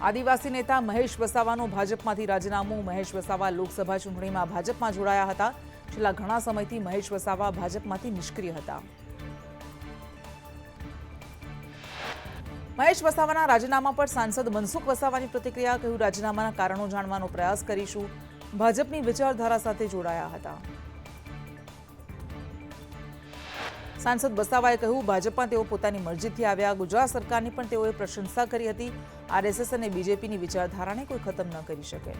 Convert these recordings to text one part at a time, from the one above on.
આદિવાસી નેતા મહેશ વસાવાનું ભાજપમાંથી રાજીનામું। મહેશ વસાવા લોકસભા ચૂંટણીમાં ભાજપમાં જોડાયા હતા। છેલ્લા ઘણા સમયથી મહેશ વસાવા ભાજપમાંથી નિષ્ક્રિય હતા। મહેશ વસાવાના રાજીનામા પર સાંસદ મનસુખ વસાવાની પ્રતિક્રિયા। કહ્યું, રાજીનામાના કારણો જાણવાનો પ્રયાસ કરીશું। ભાજપની વિચારધારા સાથે જોડાયા હતા। સાંસદ વસાવાએ કહ્યું, ભાજપમાં તેઓ પોતાની મરજીથી આવ્યા। ગુજરાત સરકારની પણ તેઓએ પ્રશંસા કરી હતી। આરએસએસ અને બીજેપીની વિચારધારાને કોઈ ખતમ ન કરી શકે।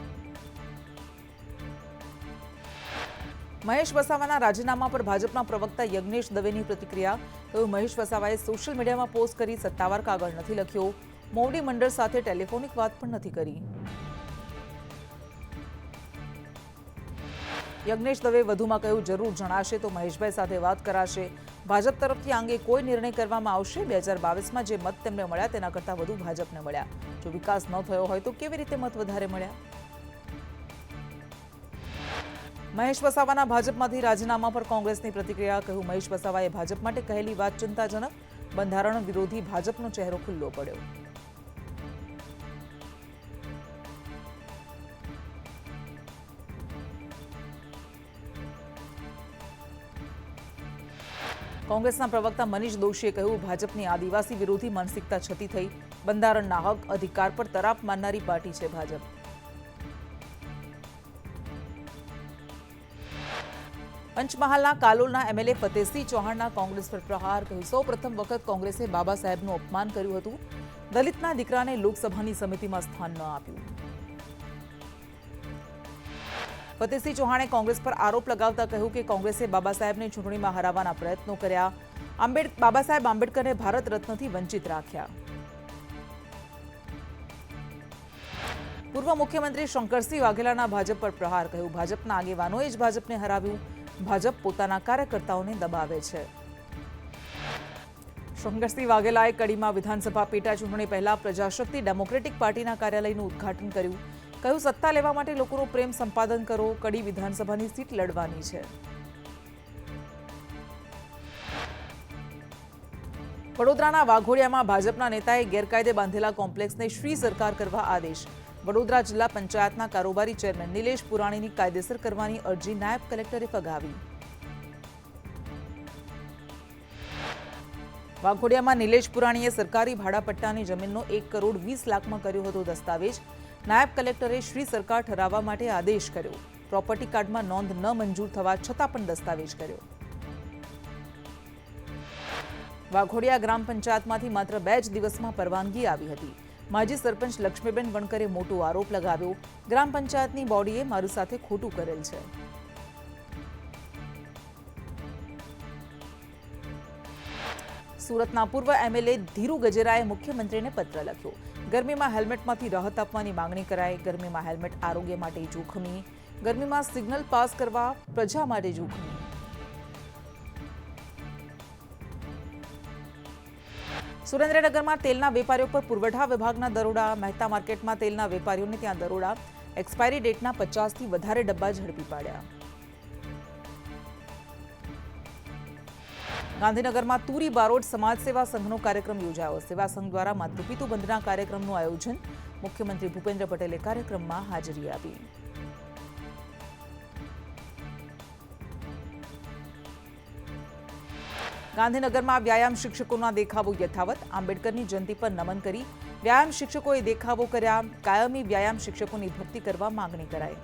મહેશ વસાવાના રાજીનામા પર ભાજપના પ્રવક્તા યજ્ઞેશ દવેની પ્રતિક્રિયા। કહ્યું, મહેશ વસાવાએ સોશિયલ મીડિયામાં પોસ્ટ કરી સત્તાવાર કાગળ નથી લખ્યો। મોવડી મંડળ સાથે ટેલિફોનિક વાત પણ નથી કરી। યજ્ઞેશ દવે વધુમાં કહ્યું, જરૂર જણાશે તો મહેશભાઈ સાથે વાત કરાશે। ભાજપ તરફથી આ અંગે કોઈ નિર્ણય કરવામાં આવશે। 2022માં જે મત તેમને મળ્યા તેના કરતાં વધુ ભાજપને મળ્યા। જો વિકાસ ન થયો હોય તો કેવી રીતે મત વધારે મળ્યા? મહેશ વસાવાના ભાજપમાંથી રાજીનામા પર કોંગ્રેસની પ્રતિક્રિયા। કહ્યું, મહેશ વસાવાએ ભાજપ માટે કહેલી વાત ચિંતાજનક। બંધારણ વિરોધી ભાજપનો ચહેરો ખુલ્લો પડ્યો। કોંગ્રેસના પ્રવક્તા મનીષ દોશીએ કહ્યું, ભાજપની આદિવાસી વિરોધી માનસિકતા છતી થઈ। બંધારણના હક અધિકાર પર તરાપ મારનારી પાર્ટી છે ભાજપ। પંચમહાલના કાલોલના એમએલએ ફતેહસિંહ ચૌહાણના કોંગ્રેસ પર પ્રહાર। કહ્યું, સૌ પ્રથમ વખત કોંગ્રેસે બાબા સાહેબનું અપમાન કર્યું હતું। દલિતના દીકરાને લોકસભાની સમિતિમાં સ્થાન ન આપ્યું। ફતેહસિંહ ચૌહાણે કોંગ્રેસ પર આરોપ લગાવતા કહ્યું કે કોંગ્રેસે બાબા સાહેબને ચૂંટણીમાં હરાવવાના પ્રયત્નો કર્યા। બાબા સાહેબ આંબેડકરને ભારત રત્નથી વંચિત રાખ્યા। પૂર્વ મુખ્યમંત્રી શંકરસિંહ વાઘેલાના ભાજપ પર પ્રહાર। કહ્યું, ભાજપના આગેવાનોએ જ ભાજપને હરાવ્યું। ભાજપ પોતાના કાર્યકર્તાઓને દબાવે છે। શંકરસિંહ વાઘેલાએ કડીમાં વિધાનસભા પેટા ચૂંટણી પહેલા પ્રજાશક્તિ ડેમોક્રેટિક પાર્ટીના કાર્યાલયનું ઉદ્ઘાટન કર્યું। કહ્યું, સત્તા લેવા માટે લોકોનો પ્રેમ સંપાદન કરો। કડી વિધાનસભાની સીટ લડવાની છે। વડોદરાના વાઘોડિયામાં ભાજપના નેતાએ ગેરકાયદે બાંધેલા કોમ્પ્લેક્સને શ્રી સરકાર કરવા આદેશ। વડોદરા જિલ્લા પંચાયતના કારોબારી ચેરમેન નિલેશ પુરાણીની કાયદેસર કરવાની અરજી નાયબ કલેક્ટરે ફગાવી। વાઘોડિયામાં નિલેશ પુરાણીએ સરકારી ભાડાપટ્ટાની જમીનનો 1 કરોડ 20 લાખમાં કર્યો હતો દસ્તાવેજ। નાયબ કલેક્ટરે શ્રી સરકાર ઠરાવવા માટે આદેશ કર્યો। પ્રોપર્ટી કાર્ડમાં નોંધ ન મંજૂર થવા છતાં પણ દસ્તાવેજ કર્યો। વાઘોડિયા ગ્રામ પંચાયતમાંથી માત્ર 2 જ દિવસમાં પરવાનગી આવી હતી। માજી સરપંચ લક્ષ્મીબેન વણકરે મોટો આરોપ લગાવ્યો। ગ્રામ પંચાયતની બોડીએ મારી સાથે ખોટું કરેલ છે। સુરતના પૂર્વ એમએલએ ધીરુ ગજેરાએ મુખ્યમંત્રીને પત્ર લખ્યો। ગરમીમાં હેલ્મેટમાંથી રાહત આપવાની માંગણી કરાઈ। ગરમીમાં હેલ્મેટ આરોગ્ય માટે જોખમી। ગરમીમાં સિગ્નલ પાસ કરવા પ્રજા માટે જોખમી। સુરેન્દ્રનગરમાં તેલના વેપારીઓ પર પુરવઠા વિભાગના દરોડા। મહેતા માર્કેટમાં તેલના વેપારીઓને ત્યાં દરોડા। એક્સપાયરી ડેટના 50થી વધારે ડબ્બા ઝડપી પાડ્યા। ગાંધીનગરમાં તુરી બારોટ સમાજ સેવા સંઘનો કાર્યક્રમ યોજાયો। સેવા સંઘ દ્વારા માતૃપિતૃ બંધના કાર્યક્રમનું આયોજન। મુખ્યમંત્રી ભૂપેન્દ્ર પટેલે કાર્યક્રમમાં હાજરી આપી। ગાંધીનગરમાં વ્યાયામ શિક્ષકોના દેખાવો યથાવત। આંબેડકરની જયંતિ પર નમન કરી વ્યાયામ શિક્ષકોએ દેખાવો કર્યા। કાયમી વ્યાયામ શિક્ષકોની ભરતી કરવા માંગણી કરાઈ।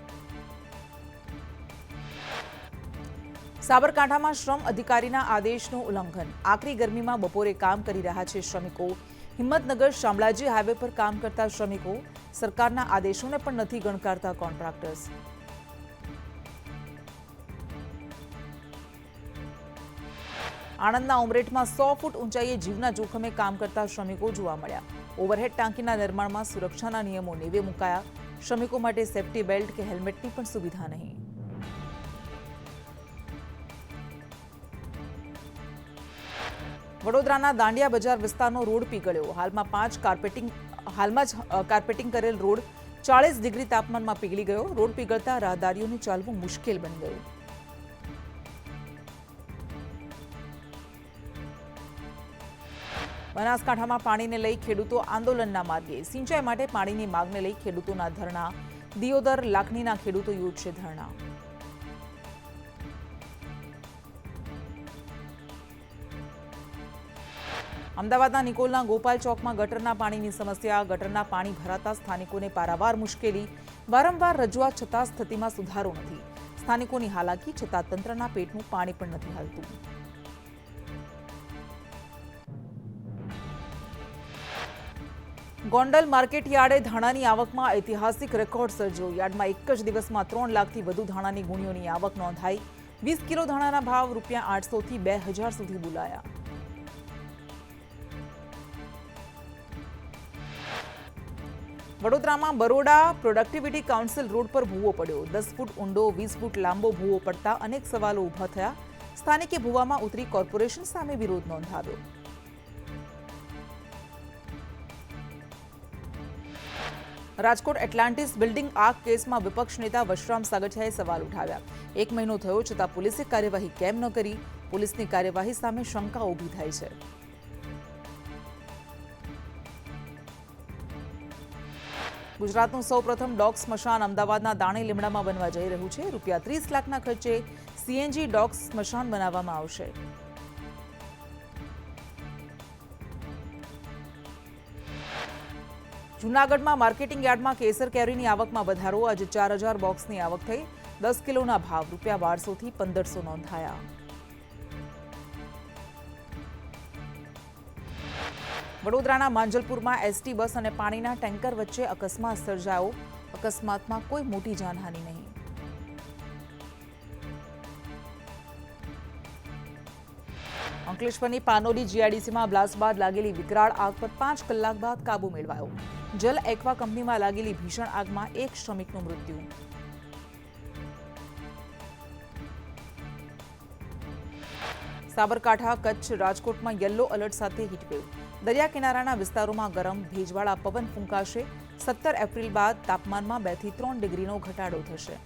સાબરકાંઠામાં શ્રમ અધિકારીના આદેશનું ઉલ્લંઘન। આકરી ગરમીમાં બપોરે કામ કરી રહ્યા છે શ્રમિકો। હિંમતનગર શામળાજી હાઈવે પર કામ કરતા શ્રમિકો સરકારના આદેશોને પણ નથી ગણકારતા કોન્ટ્રાક્ટર્સ। આણંદના ઉમરેઠમાં 100 ફૂટ ઊંચાઈએ જીવના જોખમે કામ કરતા શ્રમિકો જોવા મળ્યા। ઓવરહેડ ટાંકીના નિર્માણમાં સુરક્ષાના નિયમો નેવે મુકાયા। શ્રમિકો માટે સેફટી બેલ્ટ કે હેલ્મેટની પણ સુવિધા નહીં। વડોદરાના દાંડિયા બજાર વિસ્તારનો રોડ પીગળ્યો। હાલમાં જ કાર્પેટિંગ કરેલ રોડ 40 ડિગ્રી તાપમાનમાં પીગળી ગયો। રોડ પીગળતા રાહદારીઓને ચાલવું મુશ્કેલ બની ગયું। બનાસકાંઠામાં પાણીને લઈ ખેડૂતો આંદોલનના માર્ગે, સિંચાઈ માટે પાણીની માંગને લઈ ખેડૂતોના ધરણા, દિયોદર લાખણીના ખેડૂતો યોજશે ધરણા. અમદાવાદના નિકોલના ગોપાલ ચોકમાં ગટરના પાણીની સમસ્યા. ગટરના પાણી ભરાતા સ્થાનિકોને પારાવાર મુશ્કેલી. વારંવાર રજૂઆત છતાં સ્થિતિમાં સુધારો નથી. સ્થાનિકોની હાલાકી છતાં તંત્રના પેટનું પાણી પણ નથી હાલતું. ગોંડલ માર્કેટ યાર્ડે ધાણાની આવકમાં ઐતિહાસિક રેકોર્ડ સર્જ્યો. યાર્ડમાં એક જ દિવસમાં 3 લાખથી વધુ ધાણાની ગુણીઓની આવક નોંધાઈ. 20 કિલો ધાણાના ભાવ ₹800 થી 2000 સુધી બોલાયા. વડોદરામાં બરોડા પ્રોડક્ટિવિટી કાઉન્સિલ રોડ પર ભૂવો પડ્યો. 10 ફૂટ ઊંડો, 20 ફૂટ લાંબો ભૂવો પડતા અનેક સવાલો ઊભા થયા. સ્થાનિકે ભૂવામાં ઉતરી કોર્પોરેશન સામે વિરોધ નોંધાવ્યો. રાજકોટ એટલાન્ટિસ બિલ્ડિંગ આગ કેસમાં વિપક્ષ નેતા વશરામ સાગઠિયાએ સવાલ ઉઠાવ્યા. 1 મહિનો થયો છતાં પોલીસે કાર્યવાહી કેમ ન કરી? પોલીસની કાર્યવાહી સામે શંકા ઊભી થાય છે. ગુજરાતનું સૌપ્રથમ ડોગ સ્મશાન અમદાવાદના દાણી લીમડામાં બનવા જઈ રહ્યું છે. ₹30 લાખના ખર્ચે સીએનજી ડોગ સ્મશાન બનાવવામાં આવશે. જૂનાગઢમાં માર્કેટિંગ યાર્ડમાં કેસર કેરીની આવકમાં વધારો. આજે 4000 બોક્સની આવક થઈ. 10 કિલોના ભાવ ₹1200 થી 1500 નોંધાયા. વડોદરાના માંજલપુરમાં એસટી બસ અને પાણીના ટેન્કર વચ્ચે અકસ્માત સર્જાયો. અકસ્માતમાં કોઈ મોટી જાનહાનિ નહીં. અંકલેશ્વરની પાનોલી જીઆઈડીસીમાં બ્લાસ્ટ બાદ લાગેલી વિકરાળ આગ પર 5 કલાક બાદ કાબુ મેળવાયો. જલ એક્વા કંપનીમાં લાગેલી ભીષણ આગમાં એક શ્રમિકનું મૃત્યુ. સાબરકાંઠા, કચ્છ, રાજકોટમાં યલો એલર્ટ સાથે હીટવેવ. દરિયા કિનારાના વિસ્તારોમાં ગરમ ભેજવાળા પવન ફૂંકાશે. 17 એપ્રિલ બાદ તાપમાનમાં 2 થી 3 ડિગ્રીનો ઘટાડો થશે.